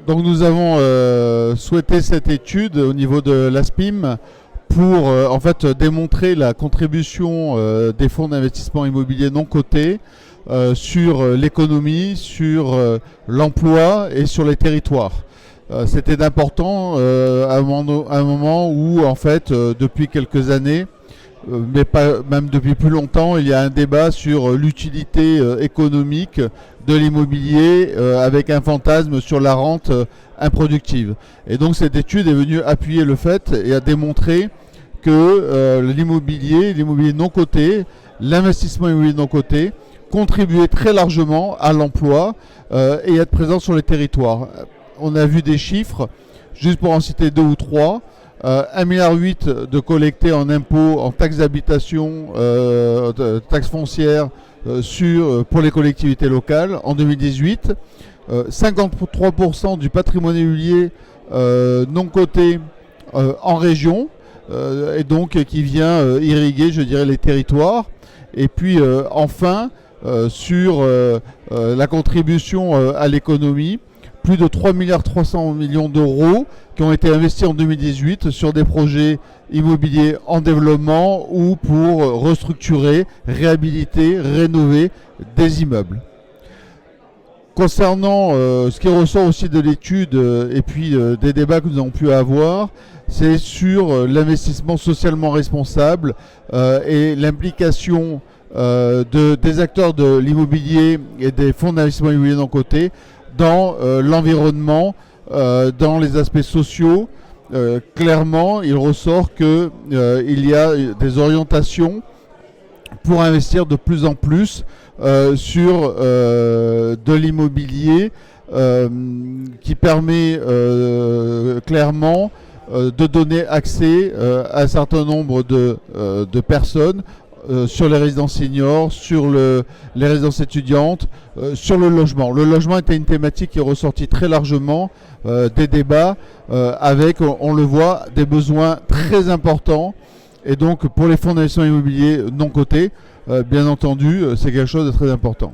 Donc nous avons souhaité cette étude au niveau de l'ASPIM pour en fait démontrer la contribution des fonds d'investissement immobilier non cotés sur l'économie, sur l'emploi et sur les territoires. C'était important à un moment où en fait depuis quelques années, mais pas même depuis plus longtemps, il y a un débat sur l'utilité économique de l'immobilier avec un fantasme sur la rente improductive. Et donc cette étude est venue appuyer le fait et a démontré que l'immobilier non coté, l'investissement immobilier non coté, contribuait très largement à l'emploi et être présent sur les territoires. On a vu des chiffres, juste pour en citer deux ou trois. 1,8 milliard de collectés en impôts, en taxes d'habitation, taxes foncières pour les collectivités locales en 2018. 53% du patrimoine immobilier non coté en région, et donc qui vient irriguer, je dirais, les territoires. Et puis enfin, sur la contribution à l'économie, plus de 3,3 milliards d'euros qui ont été investis en 2018 sur des projets immobiliers en développement ou pour restructurer, réhabiliter, rénover des immeubles. Concernant ce qui ressort aussi de l'étude et puis des débats que nous avons pu avoir, c'est sur l'investissement socialement responsable et l'implication des acteurs de l'immobilier et des fonds d'investissement immobilier non cotés dans l'environnement, dans les aspects sociaux. Clairement, il ressort qu'il y a des orientations pour investir de plus en plus sur de l'immobilier qui permet clairement de donner accès à un certain nombre de personnes sur les résidences seniors, sur les résidences étudiantes, sur le logement. Le logement était une thématique qui est ressortie très largement des débats avec, on le voit, des besoins très importants. Et donc pour les fonds d'investissement immobilier non cotés, bien entendu, c'est quelque chose de très important.